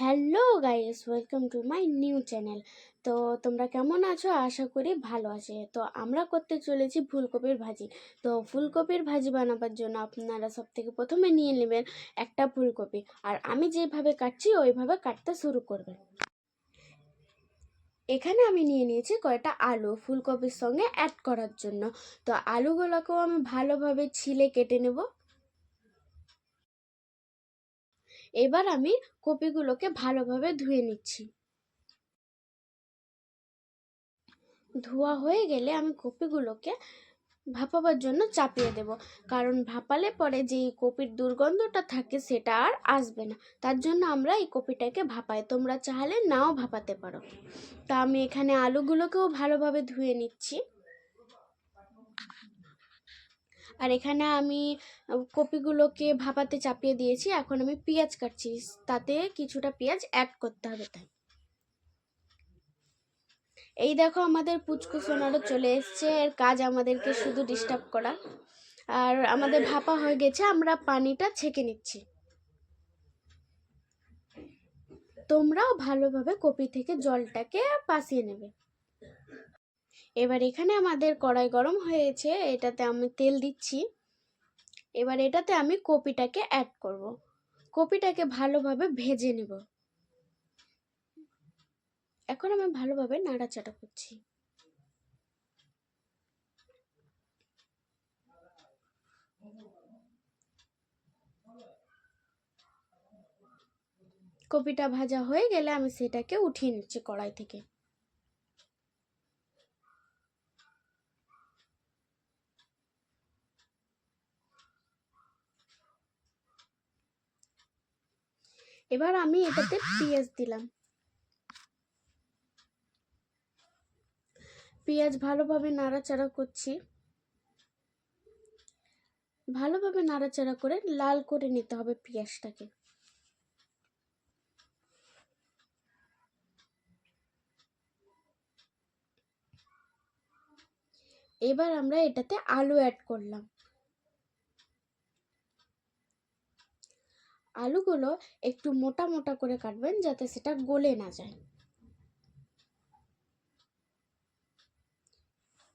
Hello guys, welcome to my new channel. তো তোমরা কেমন আছো? আশা করি ভালো আছে। তো আমরা করতে চলেছি ফুলকপির ভাজি। তো ফুলকপির ভাজি বানাবার জন্য আপনারা সব থেকে প্রথমে নিয়ে নেবেন একটা ফুলকপি, আর আমি যেভাবে কাটছি ওইভাবে কাটতে শুরু করবেন। এখানে আমি নিয়ে নিয়েছি কয়েকটা আলু ফুলকপির সঙ্গে অ্যাড করার জন্য। তো আলুগুলোকেও আমি ভালোভাবে ছিলে কেটে নেব। এবার আমি কপিগুলোকে ভালোভাবে ধুয়ে নিচ্ছি। ধোয়া হয়ে গেলে আমি কপিগুলোকে ভাপাবার জন্য চাপিয়ে দেব, কারণ ভাপালে পরে যে কপির দুর্গন্ধটা থাকে সেটা আর আসবে না। তার জন্য আমরা এই কপিটাকে ভাপাই, তোমরা চাইলে নাও ভাপাতে পারো। তা আমি এখানে আলুগুলোকেও ভালোভাবে ধুয়ে নিচ্ছি। আর এখানে আমি কপিগুলোকে ভাপাতে চাপিয়ে দিয়েছি। এখন আমি পেঁয়াজ কাটছি, তাতে কিছুটা পেঁয়াজ অ্যাড করতে হবে। তাই এই দেখো, আমাদের পুচকু সোনারও চলে এসছে। এর কাজ আমাদেরকে শুধু ডিস্টার্ব করা। আর আমাদের ভাপা হয়ে গেছে, আমরা পানিটা ছেঁকে নিচ্ছি। তোমরাও ভালোভাবে কপি থেকে জলটাকে পাসিয়ে নেবে। এবার এখানে আমাদের কড়াই গরম হয়েছে, এটাতে আমি তেল দিচ্ছি। এবার এটাতে আমি কপিটাকে অ্যাড করব। কপিটাকে ভালোভাবে ভেজে নেব। এখন আমি ভালোভাবে নাড়াচাড়া করছি। কপিটা ভাজা হয়ে গেলে আমি সেটাকে উঠিয়ে নিচ্ছি কড়াই থেকে। এবার আমি এটাতে পেঁয়াজ দিলাম। পেঁয়াজ ভালোভাবে নাড়াচাড়া করছি। ভালোভাবে নাড়াচাড়া করে লাল করে নিতে হবে পেঁয়াজটাকে। এবার আমরা এটাতে আলু অ্যাড করলাম। আলুগুলো একটু মোটা মোটা করে কাটবেন, যাতে সেটা গলে না যায়।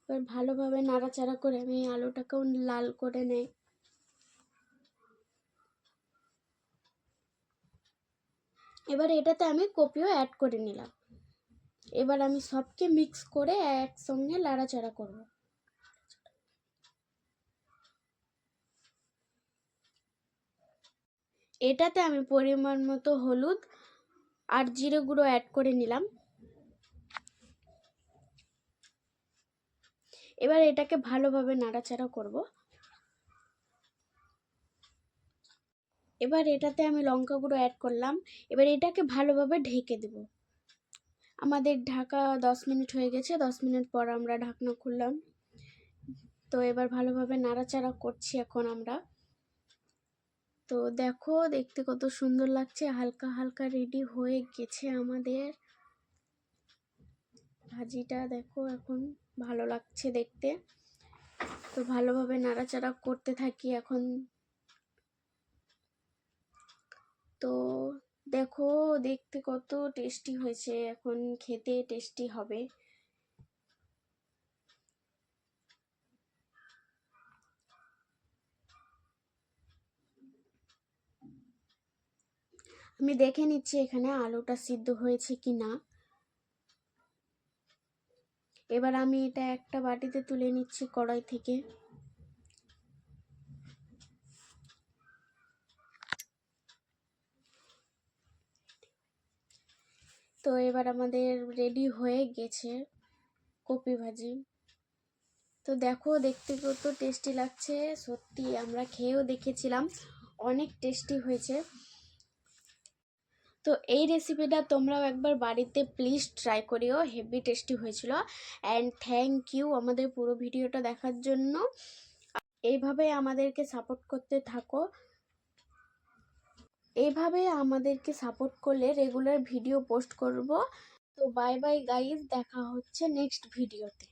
এবার ভালোভাবে নাড়াচাড়া করে আমি আলুটাকেও লাল করে নেই। এবার এটাতে আমি কপিও অ্যাড করে নিলাম। এবার আমি সবকে মিক্স করে একসঙ্গে নাড়াচাড়া করব। এটাতে আমি পরিমাণ মতো হলুদ আর জিরে গুঁড়ো অ্যাড করে নিলাম। এবার এটাকে ভালোভাবে নাড়াচাড়া করব। এবার এটাতে আমি লঙ্কা গুঁড়ো অ্যাড করলাম। এবার এটাকে ভালোভাবে ঢেকে দেব। আমাদের ঢাকা 10 মিনিট হয়ে গেছে। 10 মিনিট পর আমরা ঢাকনা খুললাম। তো এবার ভালোভাবে নাড়াচাড়া করছি এখন আমরা। তো দেখো, দেখতে কত সুন্দর লাগছে, হালকা হালকা রেডি হয়ে গেছে আমাদের ভাজিটা। দেখো এখন ভালো লাগছে দেখতে। তো ভালোভাবে নাড়াচাড়া করতে থাকি এখন। তো দেখো, দেখতে কত টেস্টি হয়েছে, এখন খেতে টেস্টি হবে। আমি দেখে নিচ্ছি এখানে আলুটা সিদ্ধ হয়েছে কি না। এবার আমি এটা একটা বাটিতে তুলে নিচ্ছি কড়াই থেকে। তো এবার আমাদের রেডি হয়ে গেছে কপি ভাজি। তো দেখো, দেখতে কত টেস্টি লাগছে। সত্যি আমরা খেয়েও দেখেছিলাম, অনেক টেস্টি হয়েছে। তো এই রেসিপিটা তোমরাও একবার বাড়িতে প্লিজ ট্রাই করিও, হেভি টেস্টি হয়েছিল। অ্যান্ড থ্যাংক ইউ আমাদের পুরো ভিডিওটা দেখার জন্য। এইভাবে আমাদেরকে সাপোর্ট করতে থাকো। এইভাবে আমাদেরকে সাপোর্ট করলে রেগুলার ভিডিও পোস্ট করব। তো বাই বাই গাইস, দেখা হচ্ছে নেক্সট ভিডিওতে।